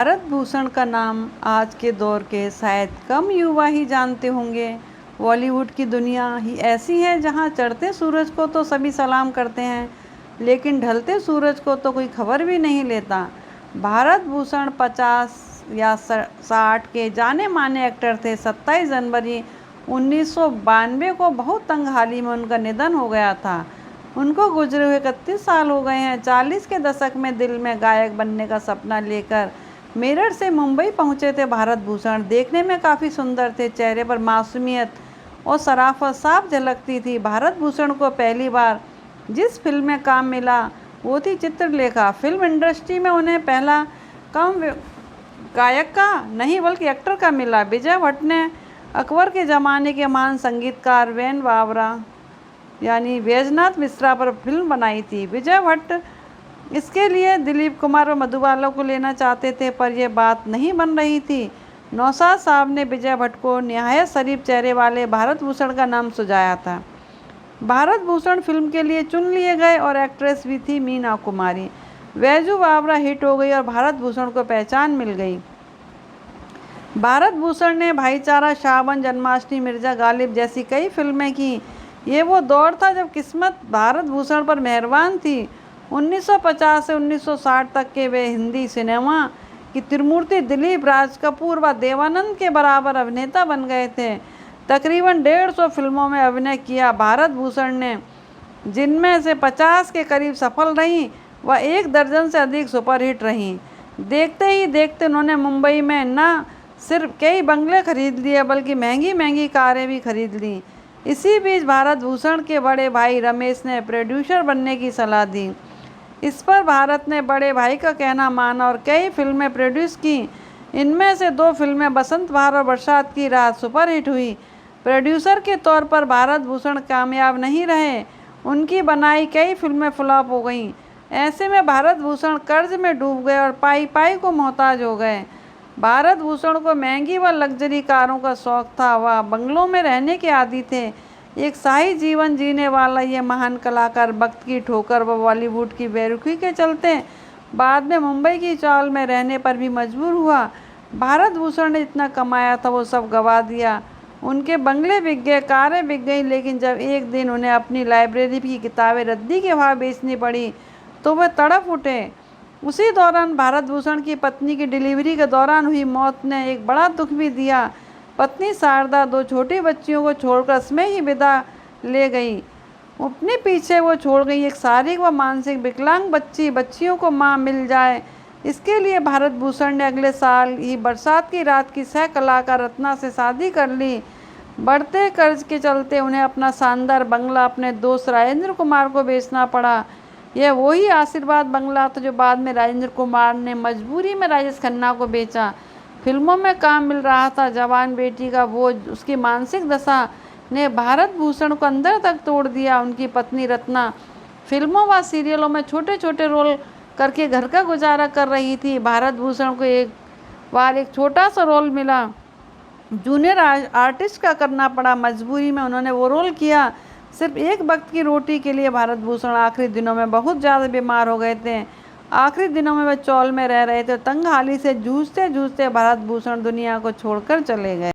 भारत भूषण का नाम आज के दौर के शायद कम युवा ही जानते होंगे। बॉलीवुड की दुनिया ही ऐसी है जहां चढ़ते सूरज को तो सभी सलाम करते हैं, लेकिन ढलते सूरज को तो कोई खबर भी नहीं लेता। भारत भूषण 50 या 60 के जाने माने एक्टर थे। 27 जनवरी 1992 को बहुत तंग हाली में उनका निधन हो गया था। उनको गुजरे हुए 31 साल हो गए हैं। 40 के दशक में दिल में गायक बनने का सपना लेकर मेरठ से मुंबई पहुंचे थे भारत भूषण। देखने में काफ़ी सुंदर थे, चेहरे पर मासूमियत और शराफत साफ झलकती थी। भारत भूषण को पहली बार जिस फिल्म में काम मिला वो थी चित्रलेखा। फिल्म इंडस्ट्री में उन्हें पहला काम गायक का नहीं बल्कि एक्टर का मिला। विजय भट्ट ने अकबर के ज़माने के महान संगीतकार वेन बावरा यानी बैजनाथ मिश्रा पर फिल्म बनाई थी। विजय भट्ट इसके लिए दिलीप कुमार और मधुबाला को लेना चाहते थे, पर यह बात नहीं बन रही थी। नौशाद साहब ने विजय भट्ट को निहायत शरीफ चेहरे वाले भारत भूषण का नाम सुझाया था। भारत भूषण फिल्म के लिए चुन लिए गए और एक्ट्रेस भी थी मीना कुमारी। बैजू बावरा हिट हो गई और भारत भूषण को पहचान मिल गई। भारत भूषण ने भाईचारा, शाबान, जन्माष्टमी, मिर्जा गालिब जैसी कई फिल्में की। ये वो दौर था जब किस्मत भारत भूषण पर मेहरबान थी। 1950 से 1960 तक के वे हिंदी सिनेमा की त्रिमूर्ति दिलीप, राज कपूर व देवानंद के बराबर अभिनेता बन गए थे। तकरीबन 150 फिल्मों में अभिनय किया भारत भूषण ने, जिनमें से 50 के करीब सफल रहीं व 1 दर्जन से अधिक सुपरहिट रहीं। देखते ही देखते उन्होंने मुंबई में न सिर्फ कई बंगले खरीद लिए बल्कि महंगी महंगी कारें भी खरीद लीं। इसी बीच भारत भूषण के बड़े भाई रमेश ने प्रोड्यूसर बनने की सलाह दी। इस पर भारत ने बड़े भाई का कहना माना और कई फिल्में प्रोड्यूस की। इनमें से 2 फिल्में बसंत बहार और बरसात की रात सुपरहिट हुई। प्रोड्यूसर के तौर पर भारत भूषण कामयाब नहीं रहे। उनकी बनाई कई फिल्में फ्लॉप हो गईं। ऐसे में भारत भूषण कर्ज में डूब गए और पाई पाई को मोहताज हो गए। भारत भूषण को महंगी व लग्जरी कारों का शौक था। वह बंगलों में रहने के आदी थे। एक शाही जीवन जीने वाला ये महान कलाकार वक्त की ठोकर व बॉलीवुड की बेरुखी के चलते बाद में मुंबई की चाल में रहने पर भी मजबूर हुआ। भारत भूषण ने जितना कमाया था वो सब गंवा दिया। उनके बंगले बिक गए, कारें बिक गईं, लेकिन जब एक दिन उन्हें अपनी लाइब्रेरी की किताबें रद्दी के भाव बेचनी पड़ी तो वे तड़प उठे। उसी दौरान भारत भूषण की पत्नी की डिलीवरी के दौरान हुई मौत ने एक बड़ा दुख भी दिया। पत्नी शारदा 2 छोटी बच्चियों को छोड़कर इसमें ही विदा ले गई। अपने पीछे वो छोड़ गई एक शारीरिक व मानसिक विकलांग बच्चियों को मां मिल जाए। इसके लिए भारत भूषण ने अगले साल ही बरसात की रात की सह कलाकार रत्ना से शादी कर ली। बढ़ते कर्ज के चलते उन्हें अपना शानदार बंगला अपने दोस्त राजेंद्र कुमार को बेचना पड़ा। यह वही आशीर्वाद बंगला था जो बाद में राजेंद्र कुमार ने मजबूरी में राजेश खन्ना को बेचा। फिल्मों में काम मिल रहा था, जवान बेटी का बोझ, उसकी मानसिक दशा ने भारत भूषण को अंदर तक तोड़ दिया। उनकी पत्नी रत्ना फिल्मों व सीरियलों में छोटे छोटे रोल करके घर का गुजारा कर रही थी। भारत भूषण को एक बार एक छोटा सा रोल मिला, जूनियर आर्टिस्ट का करना पड़ा। मजबूरी में उन्होंने वो रोल किया। सिर्फ एक वक्त की रोटी के लिए भारत भूषण आखिरी दिनों में बहुत ज़्यादा बीमार हो गए थे। आखिरी दिनों में वे चौल में रह रहे थे। तंग हाली से जूझते जूझते भारत भूषण दुनिया को छोड़कर चले गए।